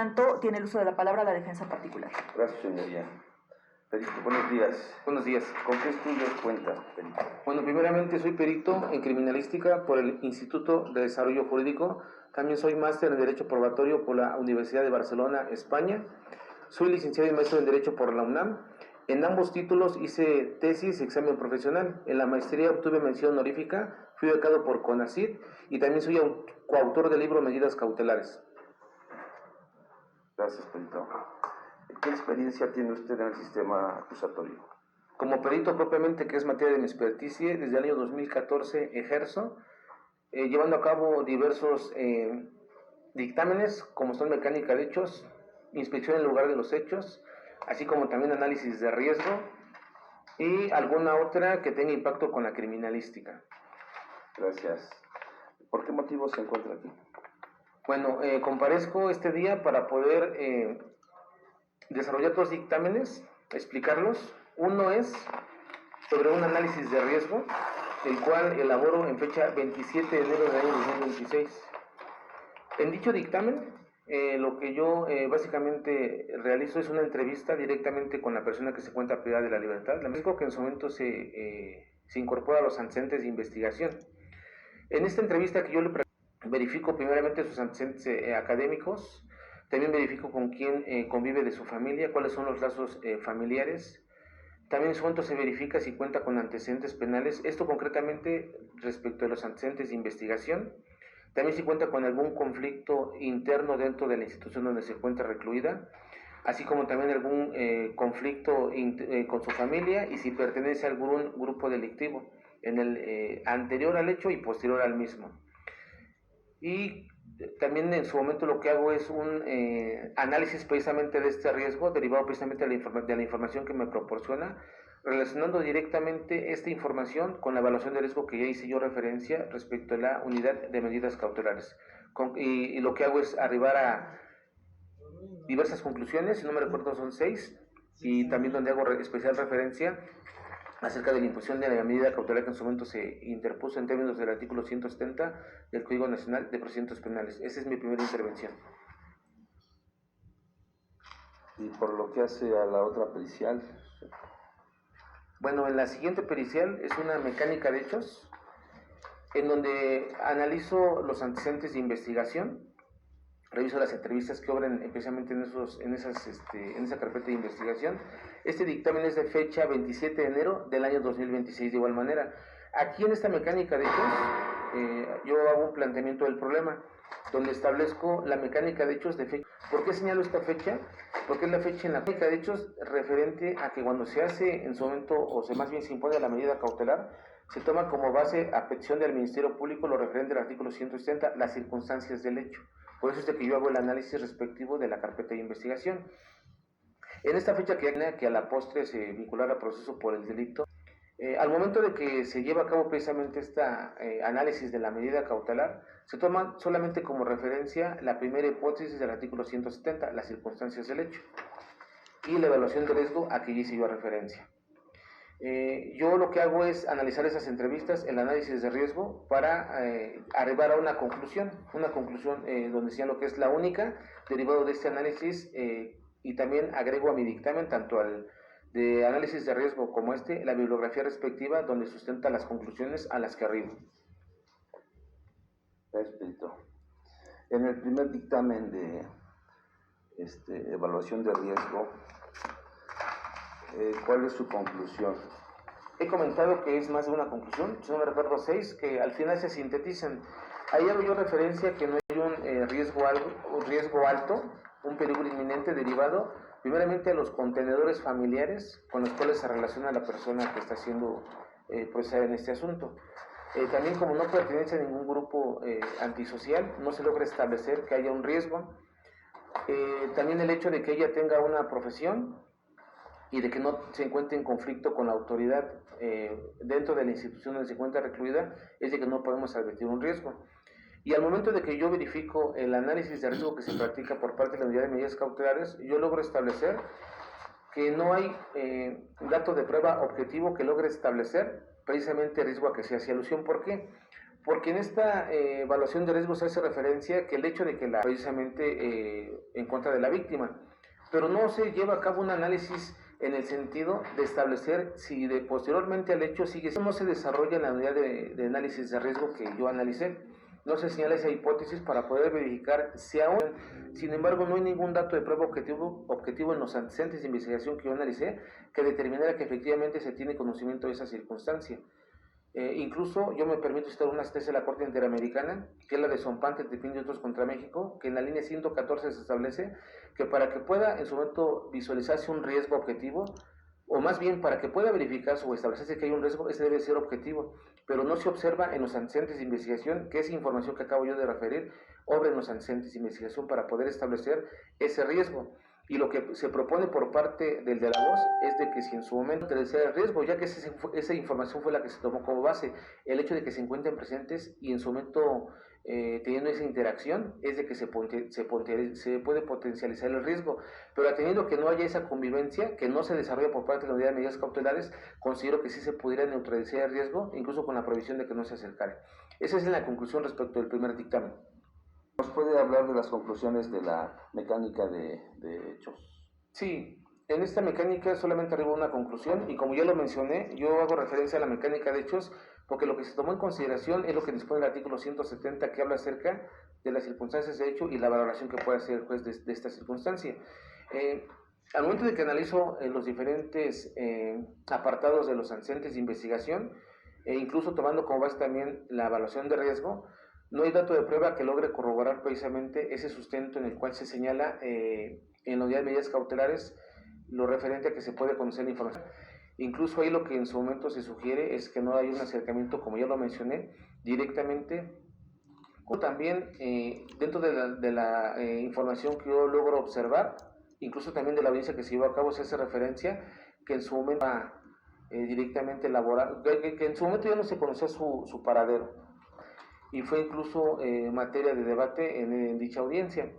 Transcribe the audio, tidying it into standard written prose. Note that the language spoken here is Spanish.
tanto, tiene el uso de la palabra la defensa particular. Gracias, señoría. Perito, buenos días. Buenos días. ¿Con qué estudios cuenta, perito? Bueno, primeramente soy perito en criminalística por el Instituto de Desarrollo Jurídico. También soy máster en Derecho Probatorio por la Universidad de Barcelona, España. Soy licenciado y maestro en Derecho por la UNAM. En ambos títulos hice tesis y examen profesional. En la maestría obtuve mención honorífica, fui becado por CONACYT y también soy coautor del libro Medidas Cautelares. Gracias, perito. ¿Qué experiencia tiene usted en el sistema acusatorio? Como perito propiamente, que es materia de mi experticia, desde el año 2014 ejerzo, llevando a cabo diversos dictámenes, como son mecánica de hechos, inspección en lugar de los hechos, así como también análisis de riesgo y alguna otra que tenga impacto con la criminalística. Gracias. ¿Por qué motivo se encuentra aquí? Bueno, comparezco este día para poder desarrollar dos dictámenes, explicarlos. Uno es sobre un análisis de riesgo, el cual elaboro en fecha 27 de enero del año 2026. En dicho dictamen, lo que yo básicamente realizo es una entrevista directamente con la persona que se encuentra privada de la libertad, la misma que en su momento se incorpora a los antecedentes de investigación. En esta entrevista que yo le verifico primeramente sus antecedentes académicos, también verifico con quién convive de su familia, cuáles son los lazos familiares. También en su momento se verifica si cuenta con antecedentes penales, esto concretamente respecto a los antecedentes de investigación. También si cuenta con algún conflicto interno dentro de la institución donde se encuentra recluida, así como también algún conflicto con su familia y si pertenece a algún grupo delictivo en el anterior al hecho y posterior al mismo. Y también en su momento lo que hago es un análisis precisamente de este riesgo, derivado precisamente de la información que me proporciona, relacionando directamente esta información con la evaluación de riesgo que ya hice yo referencia respecto a la unidad de medidas cautelares. Y lo que hago es arribar a diversas conclusiones, si no me recuerdo son 6, y también donde hago especial referencia acerca de la imposición de la medida cautelar que en su momento se interpuso en términos del artículo 170 del Código Nacional de Procedimientos Penales. Esa es mi primera intervención. ¿Y por lo que hace a la otra pericial? Bueno, en la siguiente pericial es una mecánica de hechos, en donde analizo los antecedentes de investigación, reviso las entrevistas que obran especialmente en esa carpeta de investigación. Este dictamen es de fecha 27 de enero del año 2026 de igual manera. Aquí en esta mecánica de hechos yo hago un planteamiento del problema, donde establezco la mecánica de hechos de fecha. ¿Por qué señalo esta fecha? Porque es la fecha en la mecánica de hechos referente a que cuando se hace en su momento, más bien se impone la medida cautelar, se toma como base a petición del Ministerio Público lo referente al artículo 170, las circunstancias del hecho. Por eso es de que yo hago el análisis respectivo de la carpeta de investigación. En esta fecha que a la postre se vinculara a proceso por el delito, al momento de que se lleva a cabo precisamente este análisis de la medida cautelar, se toma solamente como referencia la primera hipótesis del artículo 170, las circunstancias del hecho, y la evaluación de riesgo a que ya hice yo referencia. Yo lo que hago es analizar esas entrevistas, el análisis de riesgo, para arribar a una conclusión donde señalo que es la única, derivado de este análisis, y también agrego a mi dictamen, tanto al de análisis de riesgo como la bibliografía respectiva, donde sustenta las conclusiones a las que arribo. Respecto. En el primer dictamen de evaluación de riesgo, ¿cuál es su conclusión? He comentado que es más de una conclusión, si no me recuerdo 6, que al final se sintetizan. Ahí hago yo referencia que no hay un riesgo alto, un peligro inminente derivado primeramente a los contenedores familiares con los cuales se relaciona la persona que está siendo procesada en este asunto. También, como no pertenece a ningún grupo antisocial, no se logra establecer que haya un riesgo. También el hecho de que ella tenga una profesión y de que no se encuentre en conflicto con la autoridad dentro de la institución donde se encuentra recluida, es de que no podemos advertir un riesgo. Y al momento de que yo verifico el análisis de riesgo que se practica por parte de la unidad de medidas cautelares, yo logro establecer que no hay dato de prueba objetivo que logre establecer precisamente el riesgo a que se hace alusión. ¿Por qué? Porque en esta evaluación de riesgos se hace referencia que el hecho de que precisamente en contra de la víctima, pero no se lleva a cabo un análisis en el sentido de establecer si posteriormente al hecho sigue, no se desarrolla en la unidad de análisis de riesgo que yo analicé, no se señala esa hipótesis para poder verificar si aún, sin embargo, no hay ningún dato de prueba objetivo en los antecedentes de investigación que yo analicé que determinara que efectivamente se tiene conocimiento de esa circunstancia. Incluso yo me permito citar una sentencia de la Corte Interamericana, que es la de Zompante, Tepín y otros contra México, que en la línea 114 se establece que para que pueda en su momento visualizarse un riesgo objetivo, o más bien para que pueda verificarse o establecerse que hay un riesgo, ese debe ser objetivo, pero no se observa en los antecedentes de investigación que esa información que acabo yo de referir obra en los antecedentes de investigación para poder establecer ese riesgo. Y lo que se propone por parte del de la voz es de que si en su momento tercera el riesgo, ya que esa información fue la que se tomó como base, el hecho de que se encuentren presentes y en su momento teniendo esa interacción, es de que se puede potencializar el riesgo, pero atendiendo que no haya esa convivencia, que no se desarrolla por parte de la unidad de medidas cautelares, considero que sí se pudiera neutralizar el riesgo, incluso con la provisión de que no se acercara. Esa es la conclusión respecto del primer dictamen. ¿Nos puede hablar de las conclusiones de la mecánica de hechos? Sí, en esta mecánica solamente arriba una conclusión y como ya lo mencioné, yo hago referencia a la mecánica de hechos porque lo que se tomó en consideración es lo que dispone el artículo 170 que habla acerca de las circunstancias de hecho y la valoración que puede hacer el juez de esta circunstancia. Al momento de que analizo los diferentes apartados de los antecedentes de investigación, incluso tomando como base también la evaluación de riesgo, no hay dato de prueba que logre corroborar precisamente ese sustento en el cual se señala en la unidad de medidas cautelares lo referente a que se puede conocer la información. Incluso ahí lo que en su momento se sugiere es que no hay un acercamiento, como ya lo mencioné, directamente. También dentro de la información que yo logro observar, incluso también de la audiencia que se llevó a cabo, se hace referencia que en su momento directamente elaborado, que en su momento ya no se conocía su paradero. Y fue incluso materia de debate en dicha audiencia.